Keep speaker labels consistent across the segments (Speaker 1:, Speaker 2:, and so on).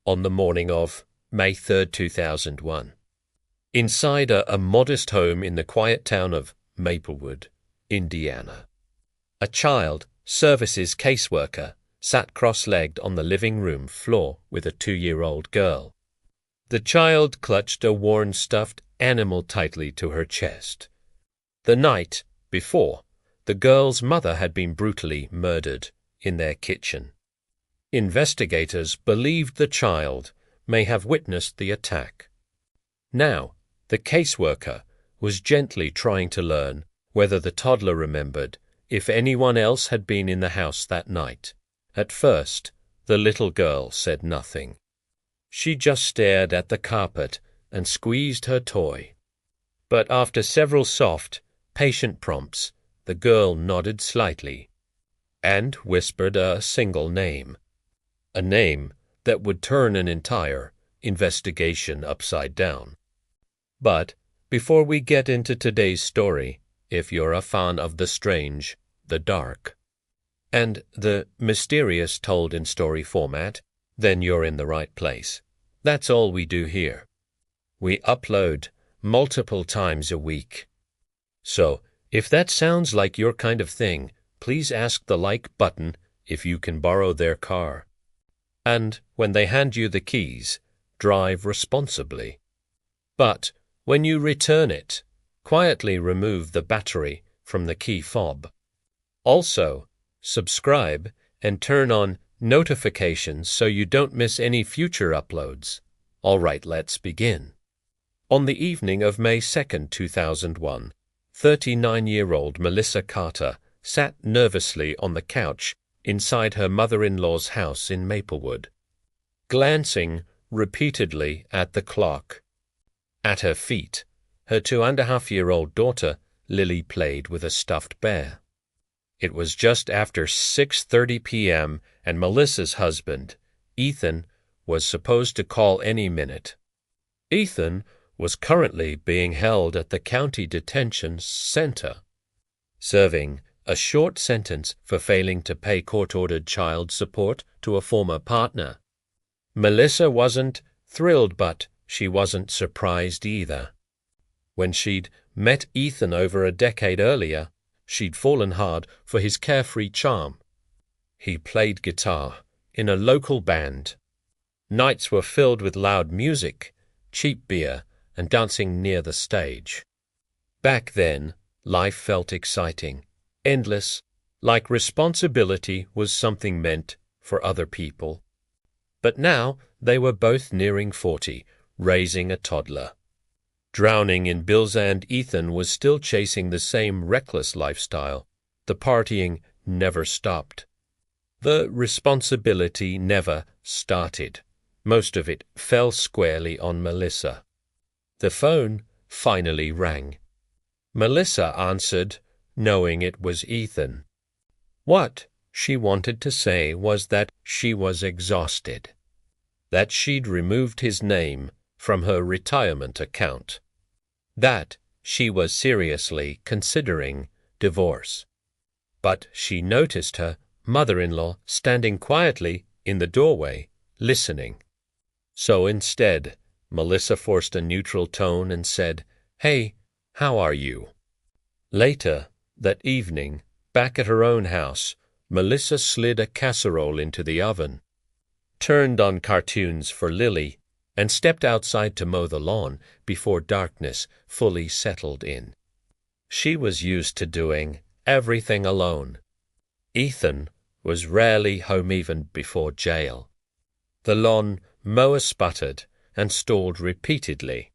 Speaker 1: on the morning of May 3rd, 2001. Inside a modest home in the quiet town of Maplewood, Indiana. A child services caseworker sat cross-legged on the living room floor with a 2-year-old girl. The child clutched a worn stuffed animal tightly to her chest. The night before, the girl's mother had been brutally murdered in their kitchen. Investigators believed the child may have witnessed the attack. Now, the caseworker was gently trying to learn whether the toddler remembered if anyone else had been in the house that night. At first, the little girl said nothing. She just stared at the carpet and squeezed her toy. But after several soft, patient prompts, the girl nodded slightly and whispered a single name. A name that would turn an entire investigation upside down. But before we get into today's story, if you're a fan of the strange, the dark, and the mysterious told in story format, then you're in the right place. That's all we do here. We upload multiple times a week. So, if that sounds like your kind of thing, please ask the like button if you can borrow their car. And when they hand you the keys, drive responsibly. But when you return it, quietly remove the battery from the key fob. Also, subscribe and turn on notifications so you don't miss any future uploads. All right, let's begin. On the evening of May 2nd, 2001, 39-year-old Melissa Carter sat nervously on the couch inside her mother-in-law's house in Maplewood, glancing repeatedly at the clock. At her feet, her 2.5-year-old daughter, Lily, played with a stuffed bear. It was just after 6:30 p.m., and Melissa's husband, Ethan, was supposed to call any minute. Ethan was currently being held at the county detention center, serving a short sentence for failing to pay court-ordered child support to a former partner. Melissa wasn't thrilled, but she wasn't surprised either. When she'd met Ethan over a decade earlier, she'd fallen hard for his carefree charm. He played guitar in a local band. Nights were filled with loud music, cheap beer, and dancing near the stage. Back then, life felt exciting, endless, like responsibility was something meant for other people. But now they were both nearing 40, raising a toddler. Drowning in bills, and Ethan was still chasing the same reckless lifestyle. The partying never stopped. The responsibility never started. Most of it fell squarely on Melissa. The phone finally rang. Melissa answered, knowing it was Ethan. What she wanted to say was that she was exhausted, that she'd removed his name from her retirement account, that she was seriously considering divorce. But she noticed her mother-in-law standing quietly in the doorway, listening. So instead, Melissa forced a neutral tone and said, "Hey, how are you?" Later that evening, back at her own house, Melissa slid a casserole into the oven, turned on cartoons for Lily, and stepped outside to mow the lawn before darkness fully settled in. She was used to doing everything alone. Ethan was rarely home even before jail. The lawn mower sputtered and stalled repeatedly.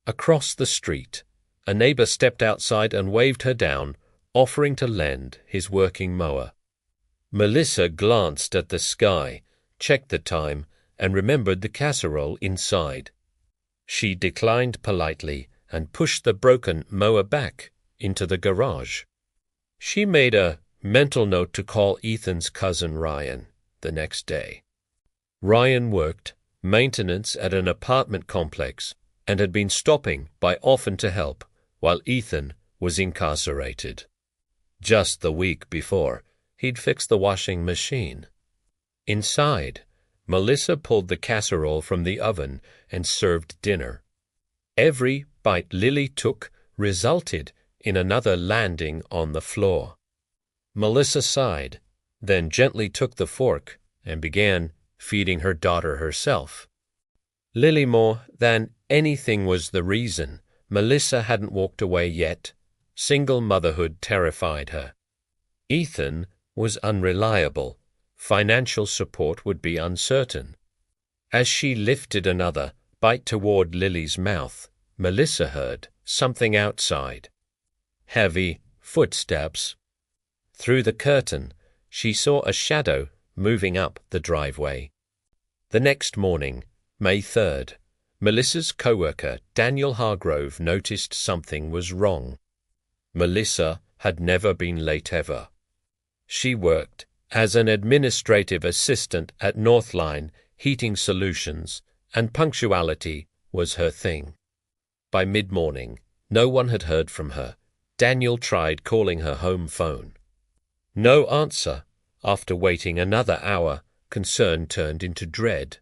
Speaker 1: Across the street, a neighbor stepped outside and waved her down, offering to lend his working mower. Melissa glanced at the sky, checked the time, and remembered the casserole inside. She declined politely and pushed the broken mower back into the garage. She made a mental note to call Ethan's cousin Ryan the next day. Ryan worked maintenance at an apartment complex and had been stopping by often to help while Ethan was incarcerated. Just the week before, he'd fixed the washing machine. Inside, Melissa pulled the casserole from the oven and served dinner. Every bite Lily took resulted in another landing on the floor. Melissa sighed, then gently took the fork and began feeding her daughter herself. Lily, more than anything, was the reason Melissa hadn't walked away yet. Single motherhood terrified her. Ethan was unreliable. Financial support would be uncertain. As she lifted another bite toward Lily's mouth, Melissa heard something outside. Heavy footsteps. Through the curtain, she saw a shadow moving up the driveway. The next morning, May 3rd, Melissa's co-worker, Daniel Hargrove, noticed something was wrong. Melissa had never been late ever. She worked as an administrative assistant at Northline Heating Solutions, and punctuality was her thing. By mid-morning, no one had heard from her. Daniel tried calling her home phone. No answer. After waiting another hour, concern turned into dread.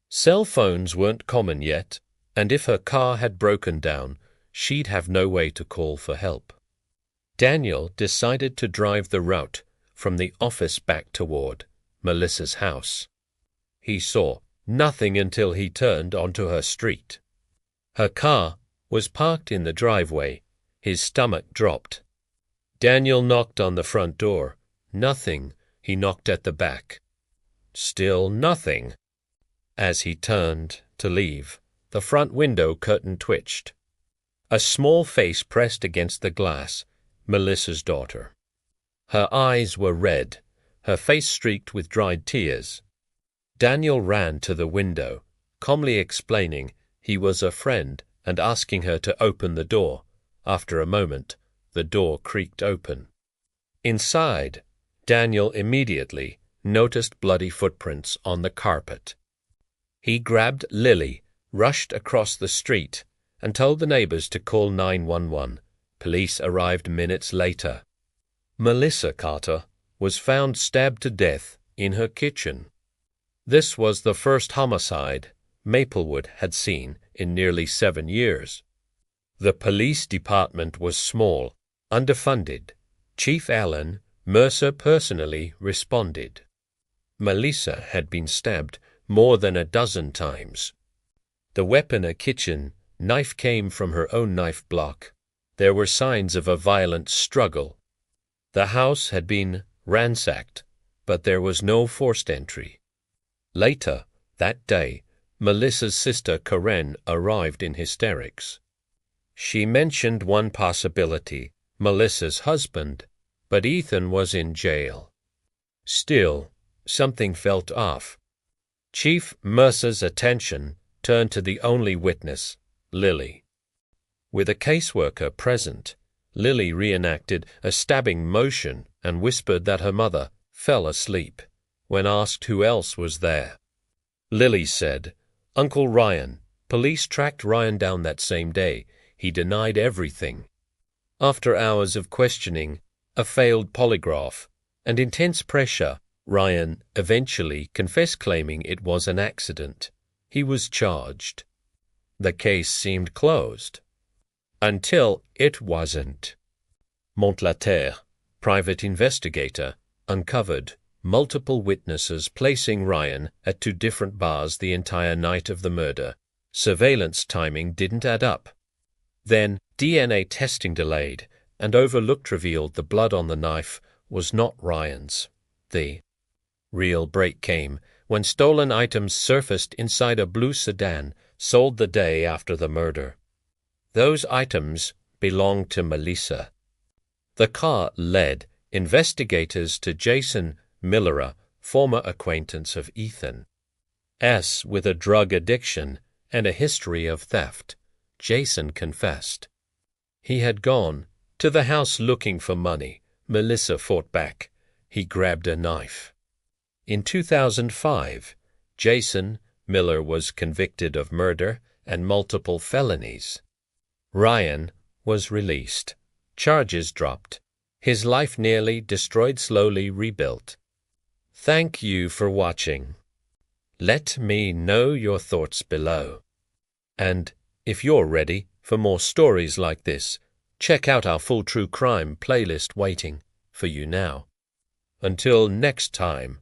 Speaker 1: Cell phones weren't common yet, and if her car had broken down, she'd have no way to call for help. Daniel decided to drive the route from the office back toward Melissa's house. He saw nothing until he turned onto her street. Her car was parked in the driveway. His stomach dropped. Daniel knocked on the front door. Nothing. He knocked at the back. Still nothing. As he turned to leave, the front window curtain twitched. A small face pressed against the glass. Melissa's daughter. Her eyes were red, her face streaked with dried tears. Daniel ran to the window, calmly explaining he was a friend and asking her to open the door. After a moment, the door creaked open. Inside, Daniel immediately noticed bloody footprints on the carpet. He grabbed Lily, rushed across the street, and told the neighbors to call 911. Police arrived minutes later. Melissa Carter was found stabbed to death in her kitchen. This was the first homicide Maplewood had seen in nearly 7 years. The police department was small, underfunded. Chief Allen Mercer personally responded. Melissa had been stabbed more than a dozen times. The weapon, a kitchen knife, came from her own knife block. There were signs of a violent struggle. The house had been ransacked, but there was no forced entry. Later that day, Melissa's sister Karen arrived in hysterics. She mentioned one possibility, Melissa's husband, but Ethan was in jail. Still, something felt off. Chief Mercer's attention turned to the only witness, Lily. With a caseworker present, Lily reenacted a stabbing motion and whispered that her mother fell asleep. When asked who else was there, Lily said, "Uncle Ryan." Police tracked Ryan down that same day. He denied everything. After hours of questioning, a failed polygraph, and intense pressure, Ryan eventually confessed, claiming it was an accident. He was charged. The case seemed closed. Until it wasn't. Montlaterre, private investigator, uncovered multiple witnesses placing Ryan at 2 different bars the entire night of the murder. Surveillance timing didn't add up. Then DNA testing delayed, and overlooked revealed the blood on the knife was not Ryan's. The real break came when stolen items surfaced inside a blue sedan sold the day after the murder. Those items belonged to Melissa. The car led investigators to Jason Miller, former acquaintance of Ethan. With a drug addiction and a history of theft, Jason confessed. He had gone to the house looking for money. Melissa fought back. He grabbed a knife. In 2005, Jason Miller was convicted of murder and multiple felonies. Ryan was released. Charges dropped. His life nearly destroyed, slowly rebuilt. Thank you for watching. Let me know your thoughts below. And if you're ready for more stories like this, check out our Full True Crime playlist waiting for you now. Until next time.